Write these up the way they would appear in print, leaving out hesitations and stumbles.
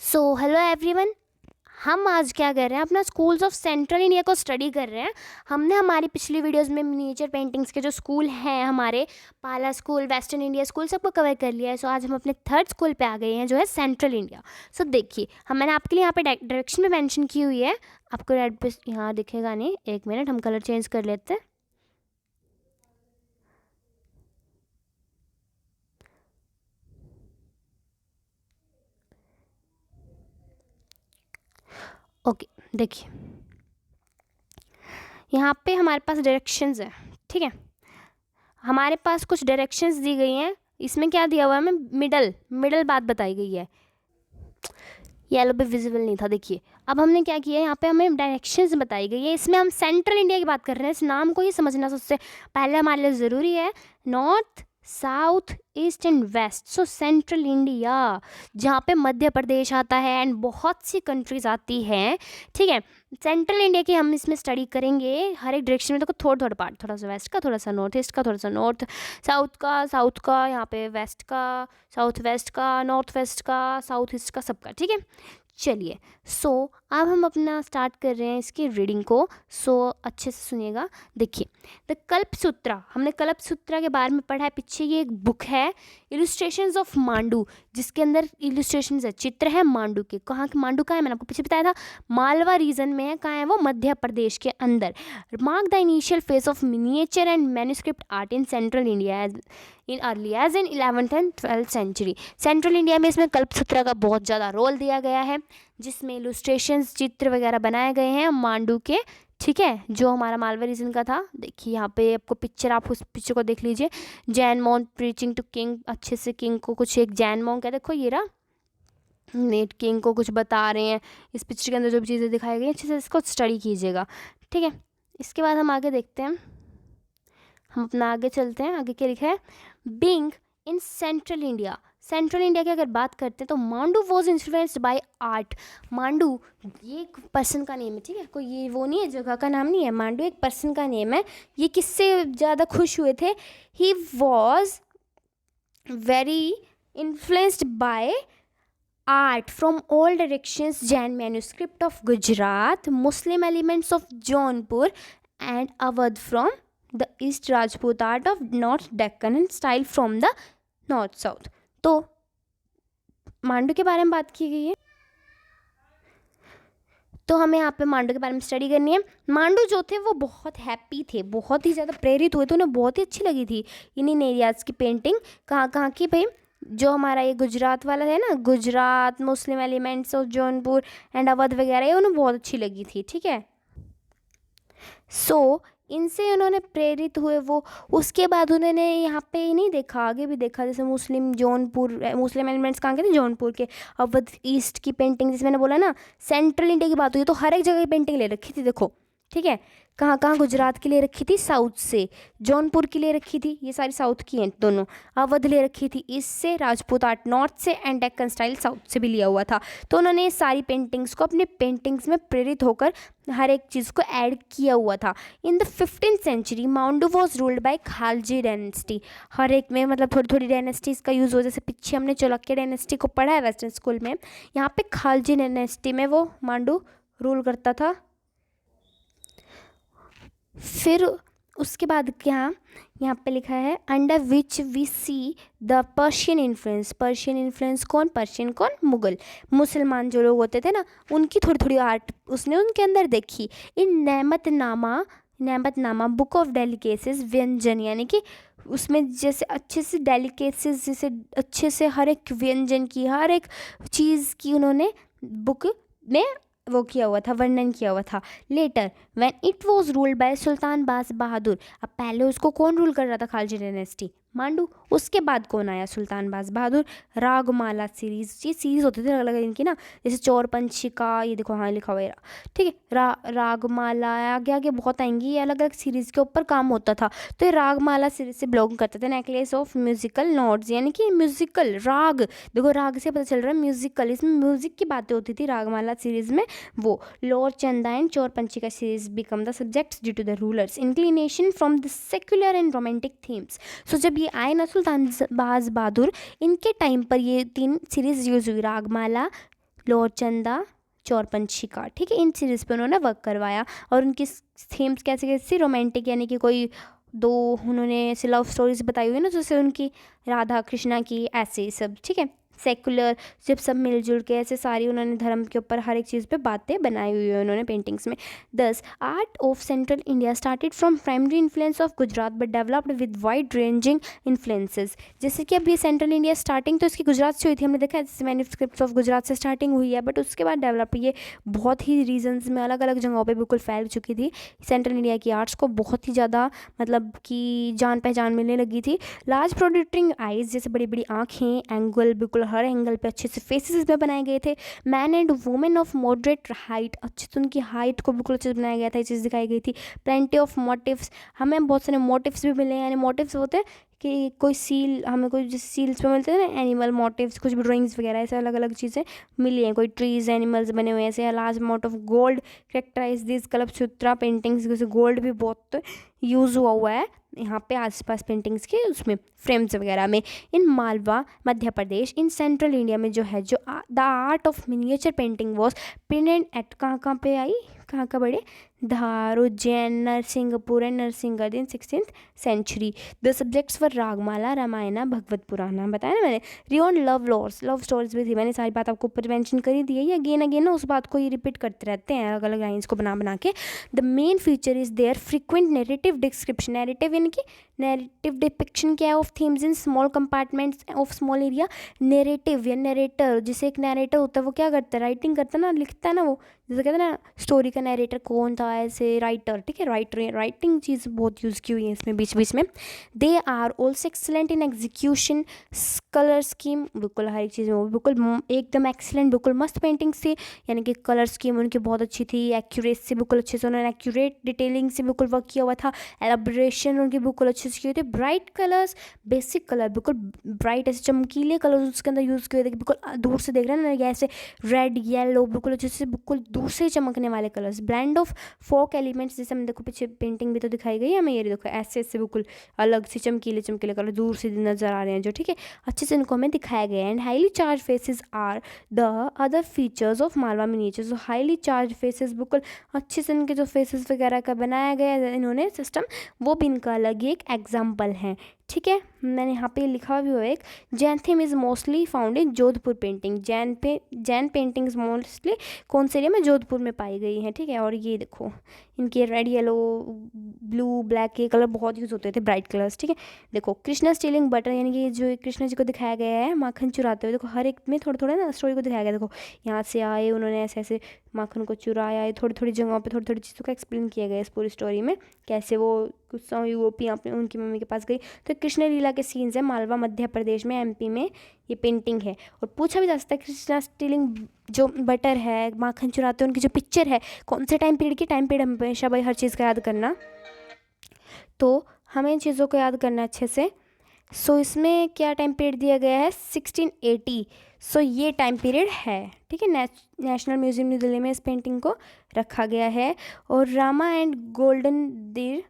So hello everyone. हम आज क्या कर रहे हैं, अपना स्कूल्स ऑफ सेंट्रल इंडिया को स्टडी कर रहे हैं। हमने हमारी पिछली वीडियोस में मिनिएचर पेंटिंग्स के जो स्कूल हैं हमारे, पाला स्कूल, वेस्टर्न इंडिया स्कूल, सबको कवर कर लिया है। सो आज हम अपने थर्ड स्कूल पे आ गए हैं जो है सेंट्रल इंडिया। सो देखिए, मैंने आपके लिए यहाँ पे डायरेक्शन में मेंशन की हुई है। आपको रेड पे यहाँ दिखेगा नहीं, एक मिनट हम कलर चेंज कर लेते हैं। ओके, देखिए यहाँ पे हमारे पास डायरेक्शंस है, ठीक है। हमारे पास कुछ डायरेक्शंस दी गई हैं। इसमें क्या दिया हुआ है, हमें मिडल मिडल बात बताई गई है। येलो पे विजिबल नहीं था, देखिए। अब हमने क्या किया है, यहाँ पे हमें डायरेक्शंस बताई गई है। इसमें हम सेंट्रल इंडिया की बात कर रहे हैं। इस नाम को ही समझना सबसे पहले हमारे लिए ज़रूरी है। North, south, east and west. So central India, जहाँ पे मध्य प्रदेश आता है एंड बहुत सी कंट्रीज आती हैं, ठीक है। सेंट्रल इंडिया की हम इसमें स्टडी करेंगे। हर एक डायरेक्शन में देखो थोड़ा थोड़ा पार्ट, थोड़ा सा वेस्ट का, थोड़ा सा नॉर्थ ईस्ट का, थोड़ा सा नॉर्थ साउथ का, यहाँ पे वेस्ट का, साउथ वेस्ट का, नॉर्थ वेस्ट का, साउथ ईस्ट का, सबका, ठीक है। चलिए, सो अब हम अपना स्टार्ट कर रहे हैं इसकी रीडिंग को। सो अच्छे से सुनिएगा। देखिए, द कल्प सूत्रा, हमने कल्प सूत्रा के बारे में पढ़ा है पीछे। ये एक बुक है, इलस्ट्रेशंस ऑफ मांडू, जिसके अंदर इलस्ट्रेशंस है, चित्र है मांडू के। कहाँ के मांडू का है, मैंने आपको पीछे बताया था, मालवा रीजन में है। कहाँ है वो, मध्य प्रदेश के अंदर। Mark the initial phase of miniature and manuscript art in central India in early as in 11th and 12th century. Central India में इसमें कल्पसूत्रा का बहुत ज़्यादा रोल दिया गया है, जिसमें इलस्ट्रेशंस, चित्र वगैरह बनाए गए हैं मांडू के, ठीक है, जो हमारा मालवा रीजन का था। देखिए यहाँ पे आपको पिक्चर, आप उस पिक्चर को देख लीजिए। Jain monk preaching to king, अच्छे से किंग को कुछ एक जैन मॉन्क है, देखो ये रहा, नेट किंग को कुछ बता रहे हैं। इस पिक्चर के अंदर जो भी चीज़ें दिखाई गई अच्छे से इसको स्टडी कीजिएगा, ठीक है। इसके बाद हम आगे देखते हैं, हम अपना आगे चलते हैं। आगे क्या लिखा है, being in central India. Central India की अगर बात करते हैं तो Mandu was influenced by art. Mandu ये एक पर्सन का नेम है, ठीक है, कोई ये वो नहीं है, जगह का नाम नहीं है। मांडू एक पर्सन का नेम है। ये किससे ज़्यादा खुश हुए थे, he was very influenced by art from all directions, Jain manuscript of Gujarat, Muslim elements of Jaunpur and Awadh from the East, Rajput art of North Deccan and style from the North South। तो मांडू के बारे में बात की गई है, तो हमें यहाँ पे मांडू के बारे में स्टडी करनी है। मांडू जो थे वो बहुत हैप्पी थे, बहुत ही ज़्यादा प्रेरित हुए थे, उन्हें बहुत ही अच्छी लगी थी इन एरियाज़ की पेंटिंग। कहाँ कहाँ की भाई, जो हमारा ये गुजरात वाला है ना, Gujarat, Muslim elements of Jaunpur and Awadh वगैरह, ये उन्हें बहुत अच्छी लगी थी, ठीक है। सो इनसे उन्होंने प्रेरित हुए वो। उसके बाद उन्होंने यहाँ पे ही नहीं देखा, आगे भी देखा, जैसे मुस्लिम जौनपुर, मुस्लिम एलिमेंट्स कहाँ के थे, जौनपुर के। अवध ईस्ट की पेंटिंग, जैसे मैंने बोला ना, सेंट्रल इंडिया की बात हुई तो हर एक जगह की पेंटिंग ले रखी थी, देखो, ठीक है। कहाँ कहाँ, गुजरात के लिए रखी थी साउथ से, जौनपुर के लिए रखी थी, ये सारी साउथ की हैं दोनों। अवध ले रखी थी ईस्ट से, राजपूत आर्ट नॉर्थ से एंड डेक्कन स्टाइल साउथ से भी लिया हुआ था। तो उन्होंने ये सारी पेंटिंग्स को अपने पेंटिंग्स में प्रेरित होकर हर एक चीज़ को ऐड किया हुआ था। In the 15th century Mandu was ruled by Khalji dynasty. हर एक में मतलब थोड़ी थोड़ी डायनेस्टीज़ का यूज़ हो, जैसे पीछे हमने चालुक्य डायनेस्टी को पढ़ा है वेस्टर्न स्कूल में, यहाँ पे खालजी डायनेस्टी में वो मांडू रूल करता था। फिर उसके बाद क्या यहाँ पे लिखा है, under which we see the Persian influence. Persian influence कौन, पर्शियन कौन, मुगल, मुसलमान जो लोग होते थे ना, उनकी थोड़ी थोड़ी आर्ट उसने उनके अंदर देखी। इन नेमतनामा बुक ऑफ डेलिकेसीज व्यंजन, यानी कि उसमें जैसे अच्छे से डेलिकेसीज, जैसे अच्छे से हर एक व्यंजन की, हर एक चीज़ की उन्होंने बुक में वो किया हुआ था, वर्णन किया हुआ था। Later when it was ruled by Sultan Baz Bahadur. अब पहले उसको कौन रूल कर रहा था, खालजी डायनेस्टी, मांडू। उसके बाद कौन आया, सुल्तान बाज बहादुर। रागमाला सीरीज, ये सीरीज होती थी अलग अलग इनकी ना, जैसे चोर पंचिका, ये देखो हाँ लिखा हुआ है, ठीक है। रागमाला आगे आगे बहुत आएंगी, ये अलग अलग सीरीज के ऊपर काम होता था। तो ये रागमाला सीरीज से बिलोंग करते थे। नेकलेस ऑफ म्यूजिकल नोट्स, यानी कि म्यूजिकल राग, देखो राग से पता चल रहा है म्यूजिकल, इसमें म्यूजिक की बातें होती थी रागमाला सीरीज में। वो lower Chanda and Chor Panchika series become the subjects due to the rulers inclination from the secular and romantic themes. So जब ये आए ना सुल्तान बाज बहादुर, इनके टाइम पर ये 3 सीरीज यूज हुई, रागमाला, लॉर्ड चंदा, चौरपंछी का, ठीक है, इन सीरीज़ पे उन्होंने वर्क करवाया। और उनकी थीम्स कैसे कैसी, रोमांटिक यानी कि कोई दो उन्होंने ऐसे लव स्टोरीज बताई हुई है ना, जैसे उनकी राधा कृष्णा की, ऐसे सब, ठीक है। सेकुलर, जब सब मिलजुल के ऐसे सारी उन्होंने धर्म के ऊपर हर एक चीज़ पे बातें बनाई हुई है उन्होंने पेंटिंग्स में। 10 art of central India started from primary influence of Gujarat but developed with wide ranging influences. जैसे कि अब ये सेंट्रल इंडिया स्टार्टिंग तो इसकी गुजरात से हुई थी, हमने देखा है मैन्युस्क्रिप्ट्स ऑफ गुजरात से स्टार्टिंग हुई है, बट उसके बाद डेवलप ये बहुत ही रीजन्स में अलग अलग जगहों पर बिल्कुल फैल चुकी थी। सेंट्रल इंडिया की आर्ट्स को बहुत ही ज़्यादा मतलब कि जान पहचान मिलने लगी थी। लार्ज प्रोड्यूटिंग आइज़, जैसे बड़ी बड़ी आँखें, एंगल, बिल्कुल हर एंगल पे अच्छे से फेसेस में बनाए गए थे। Man and women of moderate height, अच्छे से उनकी हाइट को बिल्कुल अच्छे से बनाया गया था, ये चीज़ दिखाई गई थी। प्लेंटी ऑफ मोटिव्स, हमें बहुत सारे मोटिव्स भी मिले हैं, यानी मोटिव्स होते हैं कि कोई सील, हमें कोई जैसे सील्स पे मिलते हैं ना एनिमल मोटिव्स, कुछ भी ड्राइंग्स वगैरह ऐसे अलग अलग चीज़ें मिली हैं, कोई ट्रीज एनिमल्स बने हुए हैं ऐसे। Large amount of gold characterize this Kalpasutra paintings, जैसे गोल्ड भी बहुत यूज़ हुआ है यहाँ पे आसपास पेंटिंग्स के उसमें फ्रेम्स वगैरह में। In Malwa Madhya Pradesh, in central India में जो है, जो the art of miniature painting was printed at, कहाँ पे आई, कहाँ बड़े, Dhar, Ujjain, Narsinghpur and Narsinghgarh in 16th century। The subjects were Ragamala, Ramayana, Bhagavat Purana, बताया ना मैंने। रियोन लव स्टोरीज भी थी, मैंने सारी बात आपको ऊपर मेंशन कर ही दी है, या अगेन अगेन ना उस बात को ये रिपीट करते रहते हैं अलग अलग लाइन्स को बना बना के। The main feature is their frequent narrative description, narrative यानी कि नैरेटिव डिपिक्शन क्या है, of themes in small compartments of small area. Narrative या नैरेटर, जिसे एक नैरेटर होता है वो क्या करता है, राइटिंग करता है ना, लिखता है ना, वो जैसे कहते हैं ना स्टोरी का नैरेटर कौन था, ऐसे राइटर, ठीक है, राइटिंग चीज़ बहुत यूज़ की हुई है इसमें बीच बीच में। They are also excellent in execution, colour scheme, बिल्कुल हर एक चीज़ में वो बिल्कुल एकदम एक्सेलेंट, बिल्कुल मस्त पेंटिंग्स थी, यानी कि कलर स्कीम उनकी बहुत अच्छी थी, एक्यूरेट से बिल्कुल अच्छे से उन्होंने एक्यूरेट डिटेलिंग से बिल्कुल वर्क किया हुआ था, एलाब्रेशन उनकी बिल्कुल अच्छे से किए थे। ब्राइट कलर्स, बेसिक कलर बिल्कुल ब्राइट ऐसे चमकीले कलर्स उसके अंदर यूज़ किए थे, बिल्कुल दूर से देख रहे हैं ना, ऐसे रेड येलो बिल्कुल अच्छे से बिल्कुल दूर से चमकने वाले colours. Blend of folk elements, जैसे हम देखो पीछे पेंटिंग भी तो दिखाई गई है हमें, ये देखो ऐसे ऐसे बिल्कुल अलग से चमकीले चमकीले कलर दूर से नजर आ रहे हैं जो, ठीक है, अच्छे से इनको हमें दिखाया गया है। And highly charge faces are the other features of Malwa miniatures. Highly charge faces बिल्कुल अच्छे से इनके जो फेसेस वगैरह का बनाया गया है इन्होंने सिस्टम, वो भी इनका अलग ही एक एग्जाम्पल है, ठीक है। मैंने यहाँ पे लिखा भी हुआ है एक, Jain theme is mostly found in Jodhpur painting. Jain paintings mostly कौन से एरिया में, जोधपुर में पाई गई हैं, ठीक है। और ये देखो इनके रेड येलो ब्लू ब्लैक ये कलर बहुत यूज़ होते थे, ब्राइट कलर्स, ठीक है। देखो कृष्णा स्टीलिंग बटर, यानी कि जो कृष्णा जी को दिखाया गया है माखन चुराते हुए, देखो हर एक में थोड़े थोड़े ना स्टोरी को दिखाया गया। देखो यहाँ से आए उन्होंने ऐसे ऐसे माखन को चुराया है, थोड़ी थोड़ी जगहों पे थोड़ी थोड़ी चीज़ों का एक्सप्लेन किया गया इस पूरी स्टोरी में, कैसे वो कुछ यूपी अपने उनकी मम्मी के पास गई। तो कृष्ण लीला के सीन्स है, मालवा मध्य प्रदेश में, एमपी में ये पेंटिंग है। और पूछा भी जा सकता है कृष्णा स्टीलिंग जो बटर है, माखन चुराते हैं, उनकी जो पिक्चर है कौन से टाइम पीरियड की, टाइम पीरियड हमेशा भाई हर चीज़ का याद करना, तो हमें इन चीज़ों को याद करना अच्छे से। सो इसमें क्या टाइम पीरियड दिया गया है, 1680। सो ये टाइम पीरियड है, ठीक है। नेशनल म्यूजियम न्यू दिल्ली में इस पेंटिंग को रखा गया है। और रामा एंड गोल्डन डियर,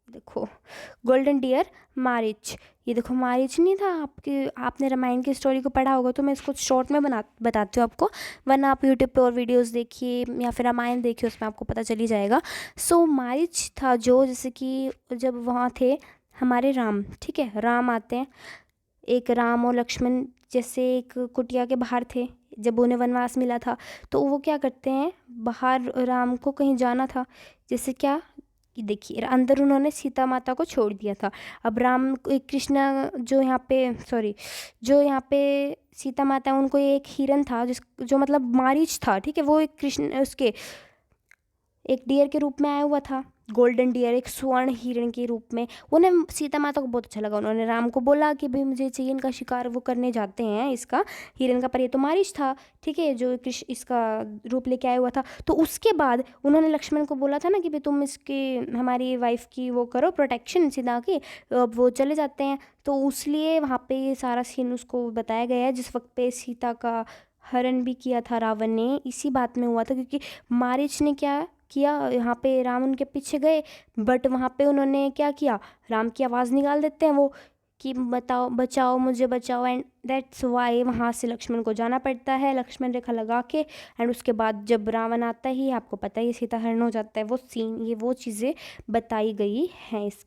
देखो गोल्डन डियर मारिच, ये देखो मारिच नहीं था आपने रामायण की स्टोरी को पढ़ा होगा, तो मैं इसको शॉर्ट में बताती हूँ आपको, वरना आप यूट्यूब पे और वीडियोस देखिए या फिर रामायण देखिए, उसमें आपको पता चल ही जाएगा। सो मारिच था जो, जैसे कि जब वहाँ थे हमारे राम, ठीक है, राम आते हैं, एक राम और लक्ष्मण जैसे एक कुटिया के बाहर थे जब उन्हें वनवास मिला था, तो वो क्या करते हैं, बाहर राम को कहीं जाना था, जैसे क्या कि देखिए अंदर उन्होंने सीता माता को छोड़ दिया था। अब राम कृष्णा जो यहाँ पे सीता माता उनको एक हिरन था जो मतलब मारीच था, ठीक है, वो एक कृष्ण उसके एक डियर के रूप में आया हुआ था, गोल्डन डियर, एक स्वर्ण हिरण के रूप में। उन्हें सीता माता को बहुत अच्छा लगा, उन्होंने राम को बोला कि भाई मुझे चाहिए इनका शिकार, वो करने जाते हैं इसका हिरण का, पर ये तो मारिच था, ठीक है, जो कृष्ण इसका रूप लेके आया हुआ था। तो उसके बाद उन्होंने लक्ष्मण को बोला था ना कि भाई तुम इसकी हमारी वाइफ की वो करो प्रोटेक्शन सीता की, अब वो चले जाते हैं। तो इसलिए वहाँ पे ये सारा सीन उसको बताया गया है, जिस वक्त पे सीता का हरण भी किया था रावण ने, इसी बात में हुआ था, क्योंकि मारिच ने क्या किया, यहाँ पे राम उनके पीछे गए, बट वहाँ पे उन्होंने क्या किया, राम की आवाज़ निकाल देते हैं वो कि बताओ, बचाओ मुझे बचाओ, एंड दैट्स वाई वहाँ से लक्ष्मण को जाना पड़ता है लक्ष्मण रेखा लगा के। एंड उसके बाद जब रावण आता ही, आपको पता ही सीता हरण हो जाता है, वो सीन, ये वो चीज़ें बताई गई हैं इसके